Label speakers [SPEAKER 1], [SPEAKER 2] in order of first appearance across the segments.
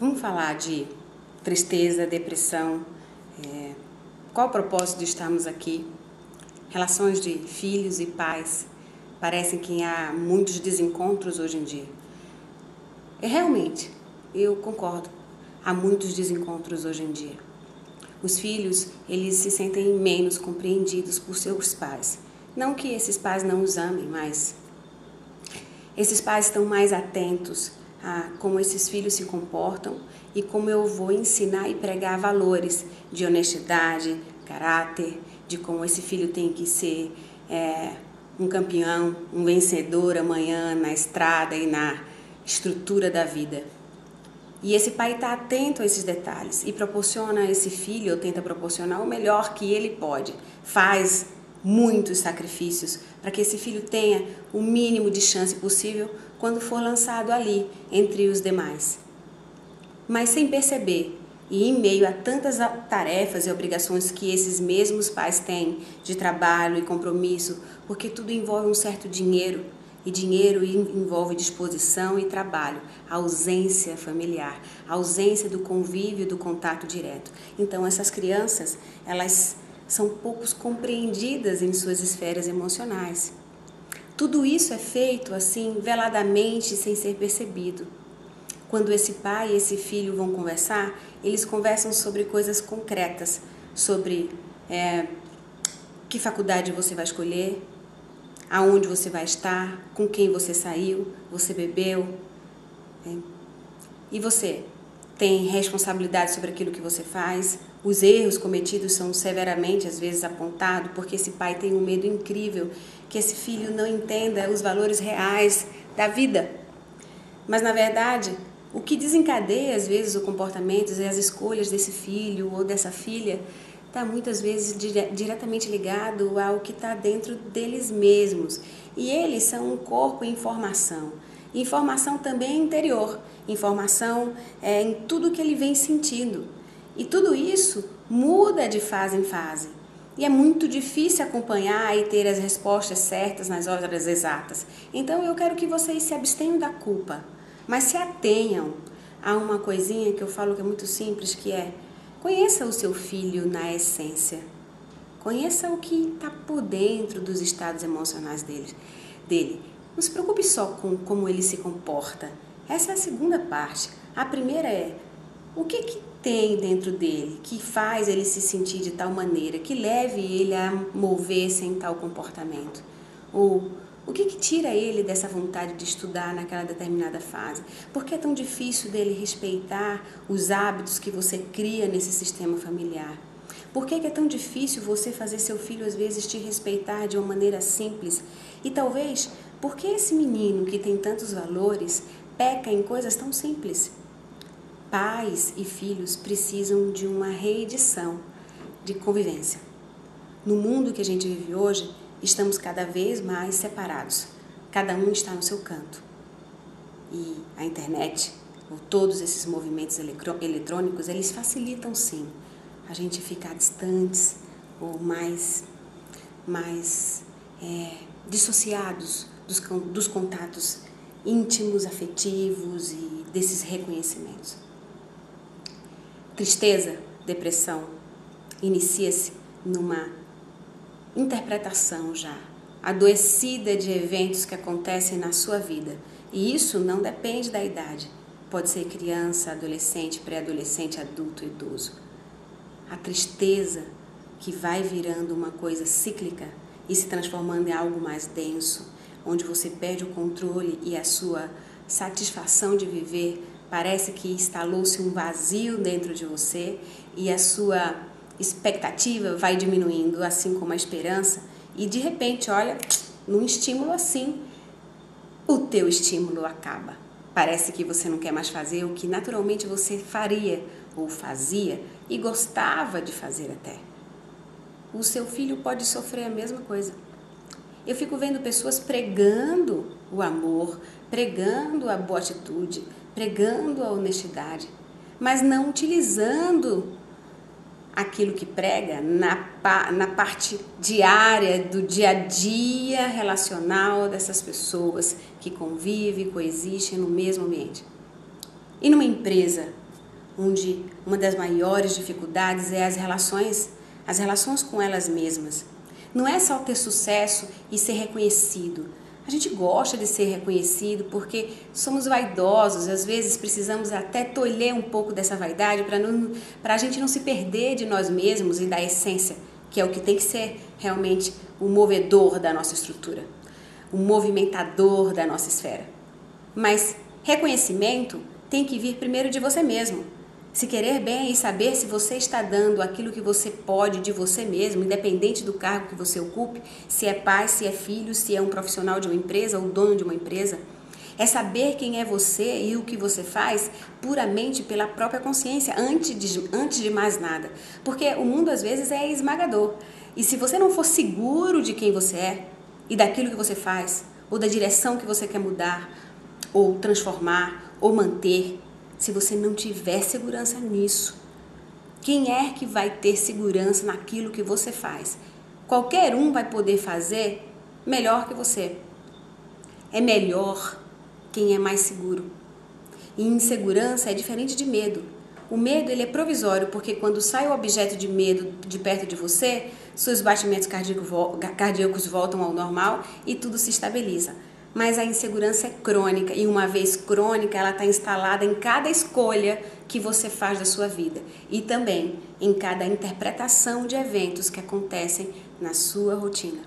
[SPEAKER 1] Vamos falar de tristeza, depressão, qual o propósito de estarmos aqui? Relações de filhos e pais, parecem que há muitos desencontros hoje em dia. Realmente, eu concordo, há muitos desencontros hoje em dia. Os filhos, eles se sentem menos compreendidos por seus pais. Não que esses pais não os amem, mas esses pais estão mais atentos a como esses filhos se comportam e como eu vou ensinar e pregar valores de honestidade, caráter, de como esse filho tem que ser um campeão, um vencedor amanhã na estrada e na estrutura da vida. E esse pai está atento a esses detalhes e proporciona a esse filho, ou tenta proporcionar o melhor que ele pode. Faz muitos sacrifícios para que esse filho tenha o mínimo de chance possível quando for lançado ali, entre os demais. Mas sem perceber, e em meio a tantas tarefas e obrigações que esses mesmos pais têm de trabalho e compromisso, porque tudo envolve um certo dinheiro, e dinheiro envolve disposição e trabalho, ausência familiar, ausência do convívio, do contato direto. Então essas crianças, elas são pouco compreendidas em suas esferas emocionais. Tudo isso é feito assim, veladamente, sem ser percebido. Quando esse pai e esse filho vão conversar, eles conversam sobre coisas concretas, sobre que faculdade você vai escolher, aonde você vai estar, com quem você saiu, você bebeu. E você tem responsabilidade sobre aquilo que você faz? Os erros cometidos são severamente, às vezes, apontados, porque esse pai tem um medo incrível que esse filho não entenda os valores reais da vida. Mas, na verdade, o que desencadeia, às vezes, o comportamento e as escolhas desse filho ou dessa filha está muitas vezes diretamente ligado ao que está dentro deles mesmos. E eles são um corpo em formação. Informação também é interior, informação em tudo que ele vem sentindo. E tudo isso muda de fase em fase. E é muito difícil acompanhar e ter as respostas certas nas horas exatas. Então eu quero que vocês se abstenham da culpa, mas se atenham a uma coisinha que eu falo que é muito simples, que é: conheça o seu filho na essência. Conheça o que está por dentro dos estados emocionais dele. Não se preocupe só com como ele se comporta. Essa é a segunda parte. A primeira é: o que tem dentro dele que faz ele se sentir de tal maneira, que leve ele a mover-se em tal comportamento? Ou o que tira ele dessa vontade de estudar naquela determinada fase? Por que é tão difícil dele respeitar os hábitos que você cria nesse sistema familiar? Por que é tão difícil você fazer seu filho, às vezes, te respeitar de uma maneira simples? E talvez, por que esse menino que tem tantos valores peca em coisas tão simples? Pais e filhos precisam de uma reedição de convivência. No mundo que a gente vive hoje, estamos cada vez mais separados. Cada um está no seu canto. E a internet, ou todos esses movimentos eletrônicos, eles facilitam sim a gente ficar distantes ou mais dissociados dos contatos íntimos, afetivos e desses reconhecimentos. Tristeza, depressão, inicia-se numa interpretação já adoecida de eventos que acontecem na sua vida. E isso não depende da idade. Pode ser criança, adolescente, pré-adolescente, adulto, idoso. A tristeza que vai virando uma coisa cíclica e se transformando em algo mais denso, onde você perde o controle e a sua satisfação de viver, parece que instalou-se um vazio dentro de você e a sua expectativa vai diminuindo, assim como a esperança, e de repente, olha, num estímulo assim, o teu estímulo acaba. Parece que você não quer mais fazer o que naturalmente você faria ou fazia e gostava de fazer até. O seu filho pode sofrer a mesma coisa. Eu fico vendo pessoas pregando o amor, pregando a boa atitude, pregando a honestidade, mas não utilizando aquilo que prega na parte diária, do dia a dia relacional dessas pessoas que convivem, coexistem no mesmo ambiente. E numa empresa, onde uma das maiores dificuldades é as relações com elas mesmas. Não é só ter sucesso e ser reconhecido. A gente gosta de ser reconhecido porque somos vaidosos, às vezes precisamos até tolher um pouco dessa vaidade para a gente não se perder de nós mesmos e da essência, que é o que tem que ser realmente o movedor da nossa estrutura, o movimentador da nossa esfera. Mas reconhecimento tem que vir primeiro de você mesmo. Se querer bem e saber se você está dando aquilo que você pode de você mesmo, independente do cargo que você ocupe, se é pai, se é filho, se é um profissional de uma empresa ou dono de uma empresa, é saber quem é você e o que você faz puramente pela própria consciência, antes de mais nada. Porque o mundo às vezes é esmagador. E se você não for seguro de quem você é e daquilo que você faz, ou da direção que você quer mudar, ou transformar, ou manter, se você não tiver segurança nisso, quem é que vai ter segurança naquilo que você faz? Qualquer um vai poder fazer melhor que você. É melhor quem é mais seguro. E insegurança é diferente de medo. O medo ele é provisório, porque quando sai o objeto de medo de perto de você, seus batimentos cardíacos voltam ao normal e tudo se estabiliza. Mas a insegurança é crônica e uma vez crônica ela está instalada em cada escolha que você faz da sua vida e também em cada interpretação de eventos que acontecem na sua rotina.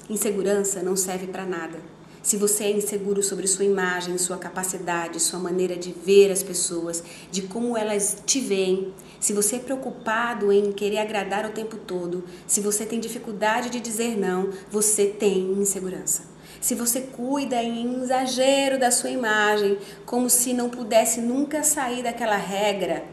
[SPEAKER 1] Insegurança não serve para nada. Se você é inseguro sobre sua imagem, sua capacidade, sua maneira de ver as pessoas, de como elas te veem, se você é preocupado em querer agradar o tempo todo, se você tem dificuldade de dizer não, você tem insegurança. Se você cuida em exagero da sua imagem, como se não pudesse nunca sair daquela regra,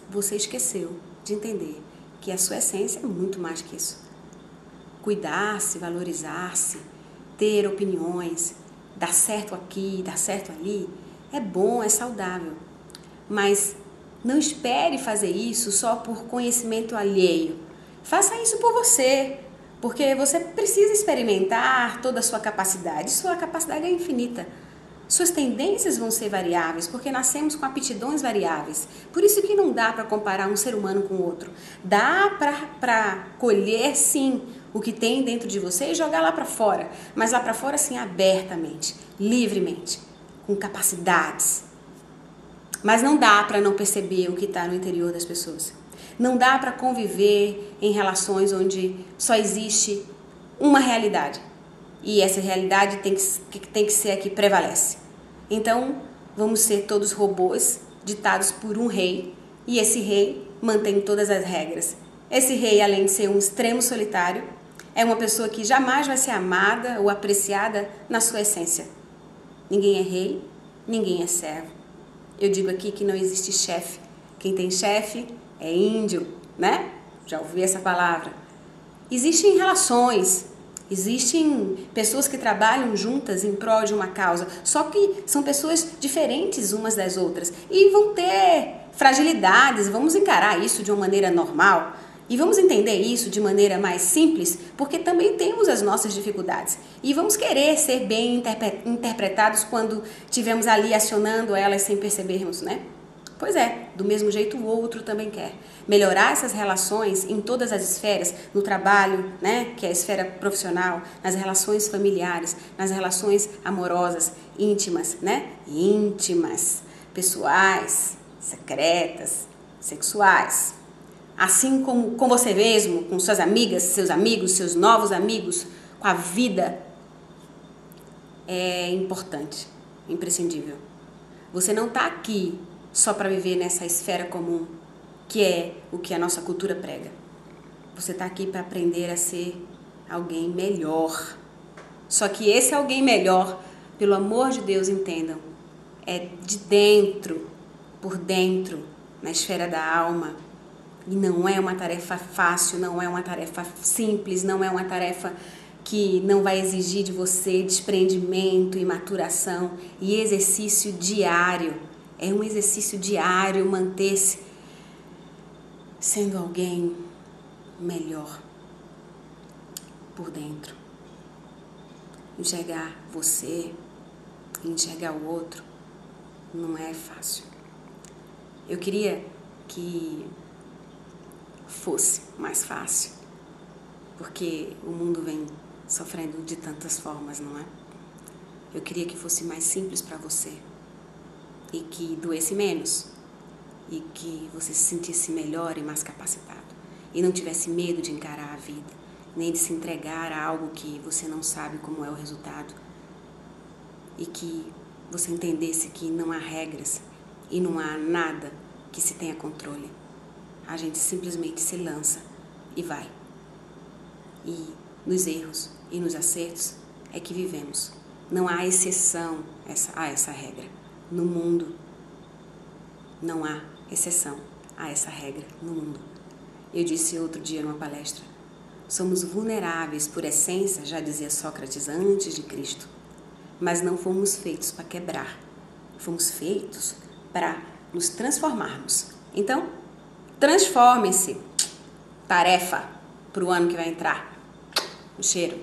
[SPEAKER 1] você esqueceu de entender que a sua essência é muito mais que isso. Cuidar-se, valorizar-se, ter opiniões, dar certo aqui, dar certo ali, é bom, é saudável. Mas não espere fazer isso só por conhecimento alheio. Faça isso por você. Porque você precisa experimentar toda a sua capacidade. Sua capacidade é infinita. Suas tendências vão ser variáveis, porque nascemos com aptidões variáveis. Por isso que não dá para comparar um ser humano com outro. Dá para colher, sim, o que tem dentro de você e jogar lá para fora. Mas lá para fora, assim, abertamente, livremente, com capacidades. Mas não dá para não perceber o que está no interior das pessoas. Não dá para conviver em relações onde só existe uma realidade. E essa realidade tem que ser a que prevalece. Então, vamos ser todos robôs ditados por um rei. E esse rei mantém todas as regras. Esse rei, além de ser um extremo solitário, é uma pessoa que jamais vai ser amada ou apreciada na sua essência. Ninguém é rei, ninguém é servo. Eu digo aqui que não existe chefe. Quem tem chefe é índio, né? Já ouvi essa palavra. Existem relações, existem pessoas que trabalham juntas em prol de uma causa, só que são pessoas diferentes umas das outras e vão ter fragilidades, vamos encarar isso de uma maneira normal e vamos entender isso de maneira mais simples, porque também temos as nossas dificuldades e vamos querer ser bem interpretados quando estivermos ali acionando elas sem percebermos, né? Pois é, do mesmo jeito o outro também quer. Melhorar essas relações em todas as esferas, no trabalho, né, que é a esfera profissional, nas relações familiares, nas relações amorosas, íntimas, né? Íntimas, pessoais, secretas, sexuais. Assim como com você mesmo, com suas amigas, seus amigos, seus novos amigos, com a vida, é importante, imprescindível. Você não está aqui só para viver nessa esfera comum, que é o que a nossa cultura prega. Você está aqui para aprender a ser alguém melhor. Só que esse alguém melhor, pelo amor de Deus, entendam, é de dentro, por dentro, na esfera da alma. E não é uma tarefa fácil, não é uma tarefa simples, não é uma tarefa que não vai exigir de você desprendimento e maturação e exercício diário. É um exercício diário manter-se sendo alguém melhor por dentro. Enxergar você, enxergar o outro, não é fácil. Eu queria que fosse mais fácil, porque o mundo vem sofrendo de tantas formas, não é? Eu queria que fosse mais simples para você e que doesse menos e que você se sentisse melhor e mais capacitado e não tivesse medo de encarar a vida, nem de se entregar a algo que você não sabe como é o resultado e que você entendesse que não há regras e não há nada que se tenha controle. A gente simplesmente se lança e vai. E nos erros e nos acertos é que vivemos. Não há exceção a essa regra. No mundo, não há exceção a essa regra no mundo. Eu disse outro dia numa palestra, somos vulneráveis por essência, já dizia Sócrates antes de Cristo, mas não fomos feitos para quebrar, fomos feitos para nos transformarmos. Então, transforme-se. Tarefa para o ano que vai entrar. Um cheiro.